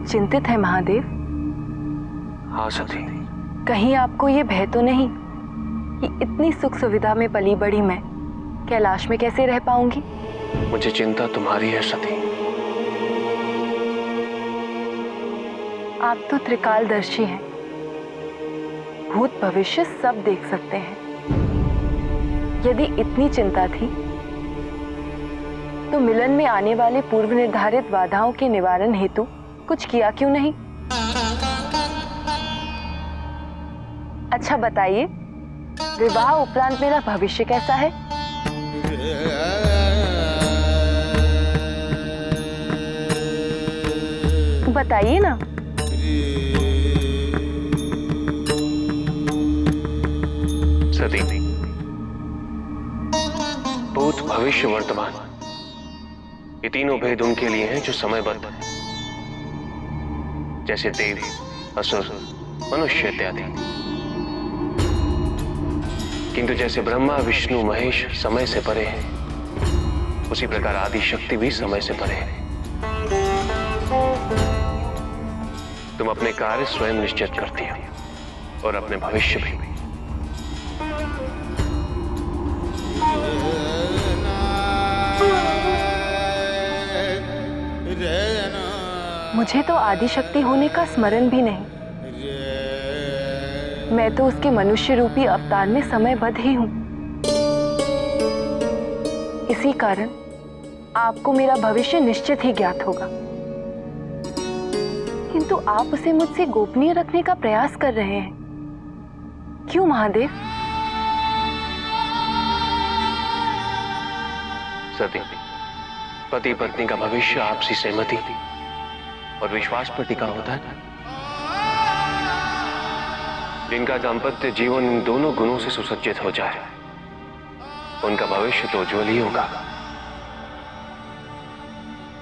चिंतित है महादेव? हाँ सती। कहीं आपको ये भय तो नहीं कि इतनी सुख सुविधा में पली बड़ी मैं कैलाश में कैसे रह पाऊंगी? मुझे चिंता तुम्हारी है सती। आप तो त्रिकालदर्शी हैं, भूत भविष्य सब देख सकते हैं। यदि इतनी चिंता थी तो मिलन में आने वाले पूर्व निर्धारित बाधाओं के निवारण हेतु कुछ किया क्यों नहीं? अच्छा बताइए, विवाह उपरांत मेरा भविष्य कैसा है? बताइए ना। सती, भूत भविष्य वर्तमान ये तीनों भेद उनके लिए हैं जो समयबद्ध हैं, जैसे देव, असुर, मनुष्य इत्यादि। किंतु जैसे ब्रह्मा, विष्णु, महेश समय से परे हैं, उसी प्रकार आदि शक्ति भी समय से परे है। तुम अपने कार्य स्वयं निश्चित करती हो और अपने भविष्य भी। मुझे तो आदि शक्ति होने का स्मरण भी नहीं। मैं तो उसके मनुष्य रूपी अवतार में समयबद्ध ही हूं। इसी कारण आपको मेरा भविष्य निश्चित ही ज्ञात होगा, किंतु आप उसे मुझसे गोपनीय रखने का प्रयास कर रहे हैं। क्यों महादेव? सती, पति पत्नी का भविष्य आपसी सहमति और विश्वास पर टिका होता है। जिनका दांपत्य जीवन इन दोनों गुणों से सुसज्जित हो जाए, उनका भविष्य तो उज्ज्वल ही होगा।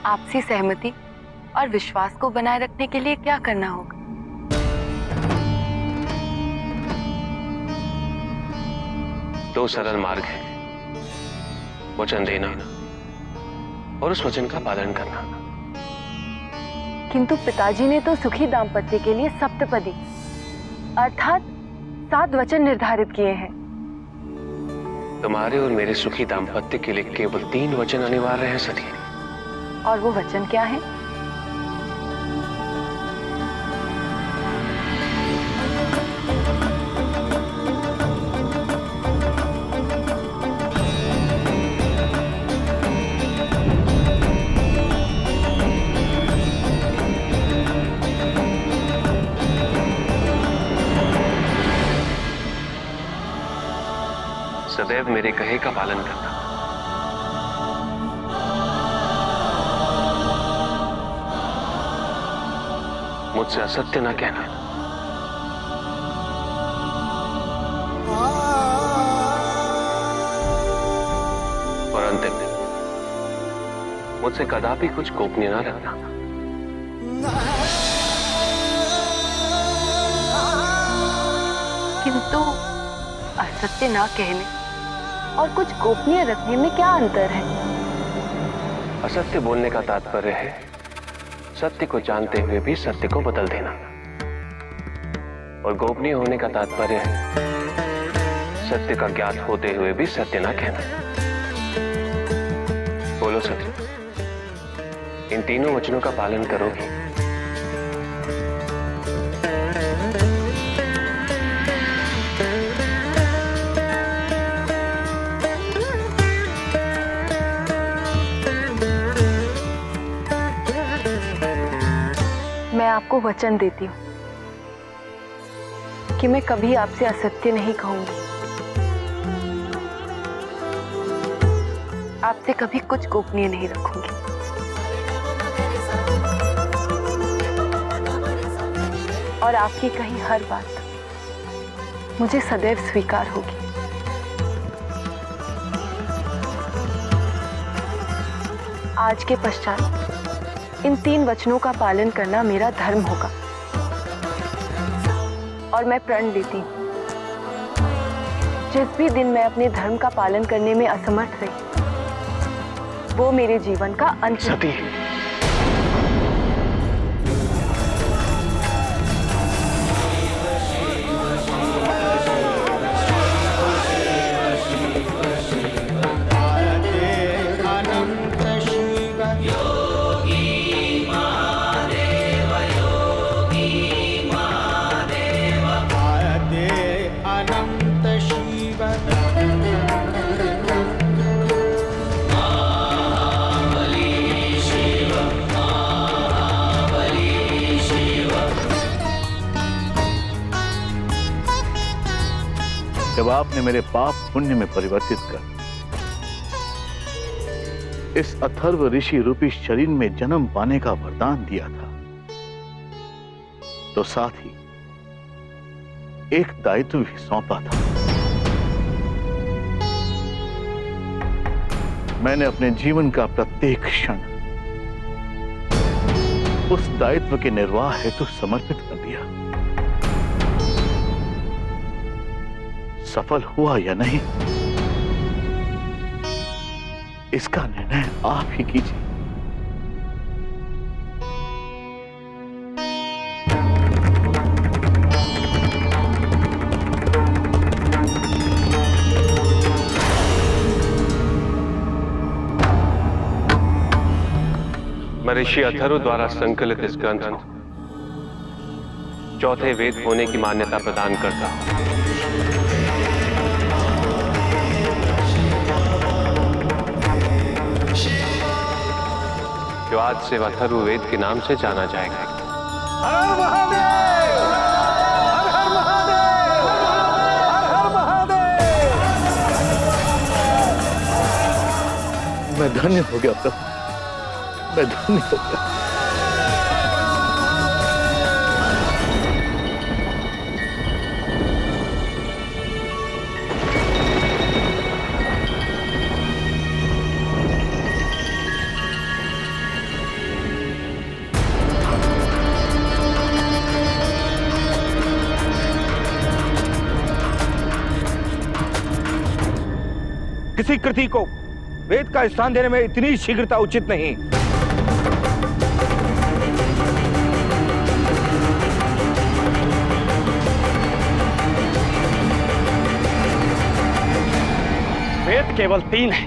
आपसी सहमति और विश्वास को बनाए रखने के लिए क्या करना होगा? दो सरल मार्ग हैं, वचन देना और उस वचन का पालन करना। किंतु पिताजी ने तो सुखी दाम्पत्य के लिए सप्तपदी अर्थात 7 वचन निर्धारित किए हैं। तुम्हारे और मेरे सुखी दाम्पत्य के लिए केवल 3 वचन अनिवार्य हैं सती। और वो वचन क्या है? सदैव मेरे कहे का पालन करना, मुझसे असत्य न कहना, और अंतिम मुझसे कदापि कुछ गोपनीय न रखना। किंतु असत्य ना कहने और कुछ गोपनीय रखने में क्या अंतर है? असत्य बोलने का तात्पर्य है सत्य को जानते हुए भी सत्य को बदल देना, और गोपनीय होने का तात्पर्य है सत्य का ज्ञात होते हुए भी सत्य ना कहना। बोलो सत्य, इन तीनों वचनों का पालन करोगी? मैं आपको वचन देती हूँ कि मैं कभी आपसे असत्य नहीं कहूंगी, आपसे कभी कुछ गोपनीय नहीं रखूंगी। और आपकी कही हर बात मुझे सदैव स्वीकार होगी। आज के पश्चात इन 3 वचनों का पालन करना मेरा धर्म होगा, और मैं प्रण लेती हूँ जिस भी दिन मैं अपने धर्म का पालन करने में असमर्थ रही, वो मेरे जीवन का अंत है। अनंत शिव। जब आपने मेरे पाप पुण्य में परिवर्तित कर इस अथर्व ऋषि रूपी शरीर में जन्म पाने का वरदान दिया था, तो साथ ही एक दायित्व भी सौंपा था। मैंने अपने जीवन का प्रत्येक क्षण उस दायित्व के निर्वाह हेतु समर्पित कर दिया। सफल हुआ या नहीं, इसका निर्णय आप ही कीजिए। मैं ऋषि अथर्व द्वारा संकलित इस ग्रंथ को चौथे वेद होने की मान्यता प्रदान करता हूं, जो आज से अथर्व वेद के नाम से जाना जाएगा। हर हर महादेव! हर हर महादेव! हर हर महादेव! मैं धन्य हो गया प्रभु, मैं धन्य हो गया। किसी कृति को वेद का स्थान देने में इतनी शीघ्रता उचित नहीं। वेद केवल 3 है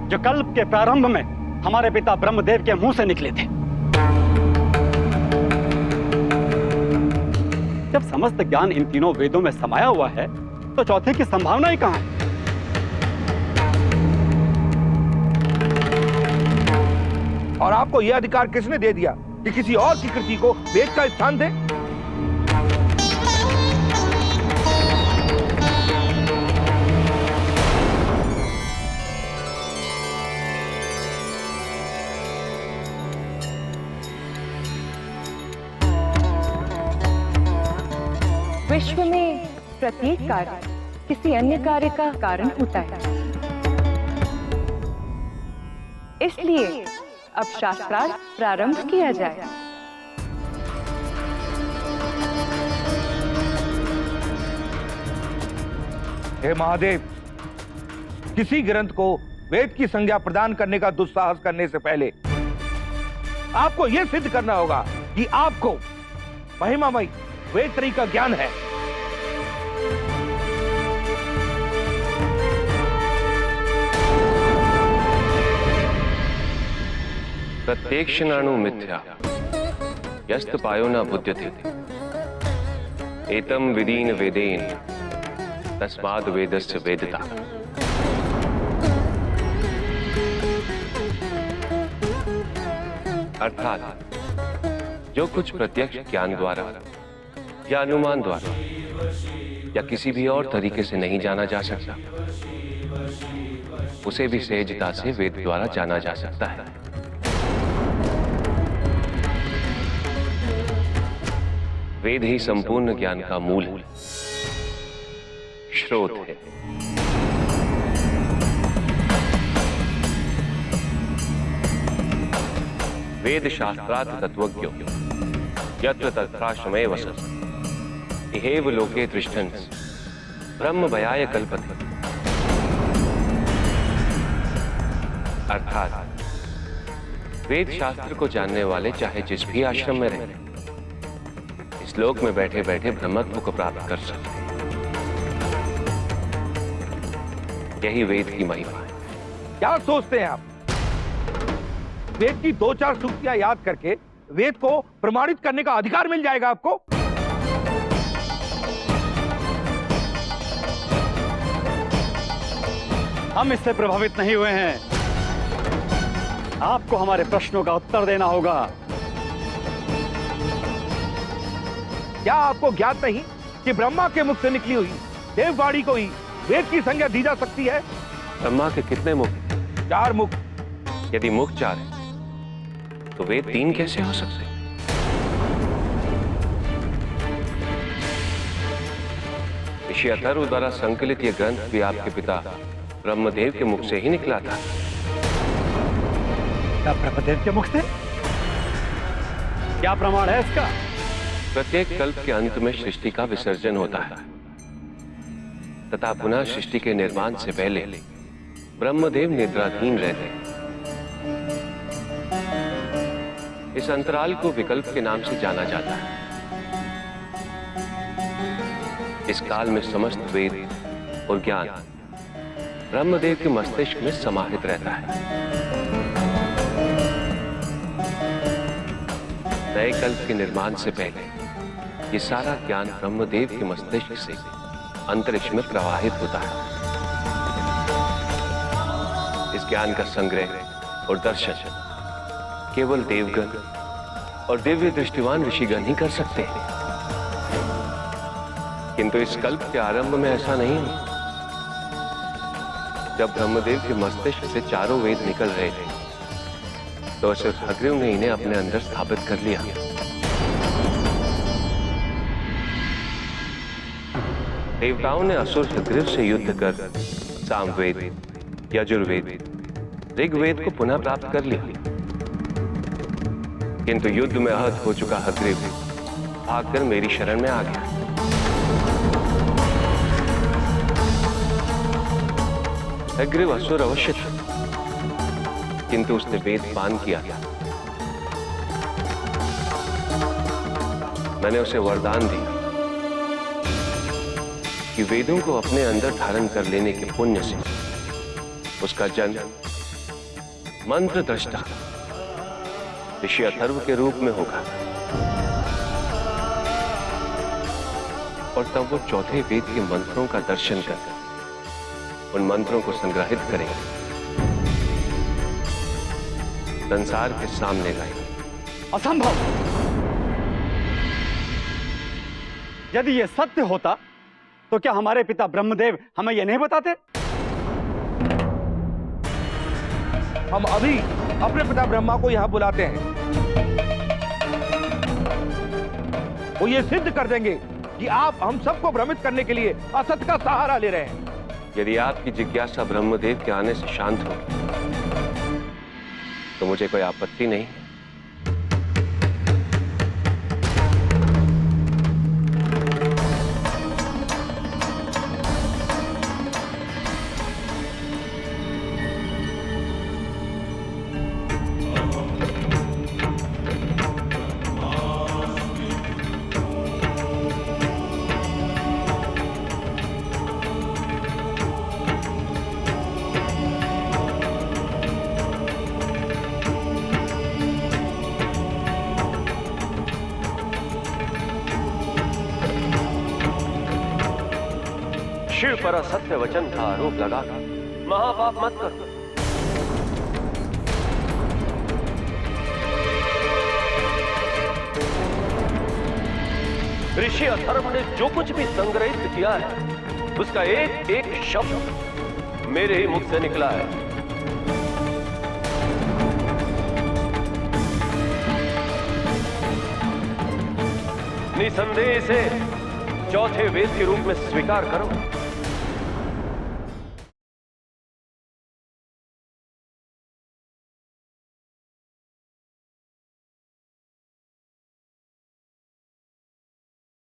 जो कल्प के प्रारंभ में हमारे पिता ब्रह्मदेव के मुंह से निकले थे। जब समस्त ज्ञान इन तीनों वेदों में समाया हुआ है, तो चौथे की संभावना ही कहां है? और आपको यह अधिकार किसने दे दिया कि किसी और की कृति को वेद का स्थान दे? विश्व में प्रत्येक कार्य किसी अन्य कार्य का कारण होता है। इसलिए अब शास्त्रार्थ प्रारंभ किया जाए। हे महादेव, किसी ग्रंथ को वेद की संज्ञा प्रदान करने का दुस्साहस करने से पहले आपको यह सिद्ध करना होगा कि आपको महिमामय वेद त्रयी का ज्ञान है। प्रत्यक्षणाणु मिथ्या यस्त पायो न बुध्यते एतम विदीन वेदेन तस्माद् वेदस्य वेदता। अर्थात जो कुछ प्रत्यक्ष ज्ञान द्वारा या अनुमान द्वारा या किसी भी और तरीके से नहीं जाना जा सकता, उसे भी सहजता से वेद द्वारा जाना जा सकता है। वेद ही संपूर्ण ज्ञान का मूल स्रोत है। वेद शास्त्रार्थ तत्वज्ञो यत्र तत्राश्रमे वसत् इहेव लोके तिष्ठन् ब्रह्म भयाय कल्पते। अर्थात वेद शास्त्र को जानने वाले चाहे जिस भी आश्रम में रहें, इस लोक में बैठे बैठे ब्रह्मत्व को प्राप्त कर सकते हैं। यही वेद की महिमा है। क्या सोचते हैं आप? वेद की 2-4 सूक्तियां याद करके वेद को प्रमाणित करने का अधिकार मिल जाएगा आपको? हम इससे प्रभावित नहीं हुए हैं। आपको हमारे प्रश्नों का उत्तर देना होगा। क्या आपको ज्ञात नहीं कि ब्रह्मा के मुख से निकली हुई देववाणी को ही वेद की संज्ञा दी जा सकती है? ब्रह्मा के कितने मुख? 4 मुख। यदि मुख 4 है तो वेद 3 कैसे हो सकते? ऋषि अथर्व द्वारा संकलित यह ग्रंथ भी आपके पिता ब्रह्मदेव के मुख से ही निकला था। क्या ब्रह्मदेव के मुख से? क्या प्रमाण है इसका? प्रत्येक कल्प के अंत में सृष्टि का विसर्जन होता है तथा पुनः सृष्टि के निर्माण से पहले ब्रह्मदेव निद्राधीन रहते हैं। इस अंतराल को विकल्प के नाम से जाना जाता है। इस काल में समस्त वेद और ज्ञान ब्रह्मदेव के मस्तिष्क में समाहित रहता है। नए कल्प के निर्माण से पहले ये सारा ज्ञान ब्रह्मदेव के मस्तिष्क से अंतरिक्ष में प्रवाहित होता है। इस ज्ञान का संग्रह और दर्शन केवल देवगण और दिव्य दृष्टिवान ऋषिगण ही कर सकते हैं। किंतु इस कल्प के आरंभ में ऐसा नहीं है। जब ब्रह्मदेव के मस्तिष्क से चारों वेद निकल रहे थे तो सिर्फ हग्रीव ने इन्हें अपने अंदर स्थापित कर लिया। देवताओं ने असुर हग्रीव से युद्ध कर सामवेद, यजुर्वेद, ऋग्वेद को पुनः प्राप्त कर लिया। किंतु युद्ध में आहत हो चुका हग्रीव भागकर मेरी शरण में आ गया। हग्रीव असुर अवश्य था, किंतु उसने वेद पान किया। मैंने उसे वरदान दिया कि वेदों को अपने अंदर धारण कर लेने के पुण्य से उसका जन्म मंत्र दृष्टा ऋषि अथर्व के रूप में होगा और तब वो चौथे वेद के मंत्रों का दर्शन कर उन मंत्रों को संग्रहित करेंगे, संसार के सामने लाएंगे। असंभव। यदि यह सत्य होता तो क्या हमारे पिता ब्रह्मदेव हमें यह नहीं बताते? हम अभी अपने पिता ब्रह्मा को यहां बुलाते हैं। वो ये सिद्ध कर देंगे कि आप हम सबको भ्रमित करने के लिए असत्य का सहारा ले रहे हैं। यदि आपकी जिज्ञासा ब्रह्मदेव के आने से शांत हो तो मुझे कोई आपत्ति नहीं। शिव पर असत्य वचन का आरोप लगा महापाप मत करो। ऋषि अथर्व ने जो कुछ भी संग्रहित किया है उसका एक एक शब्द मेरे ही मुख से निकला है। निसंदेह से चौथे वेद के रूप में स्वीकार करो।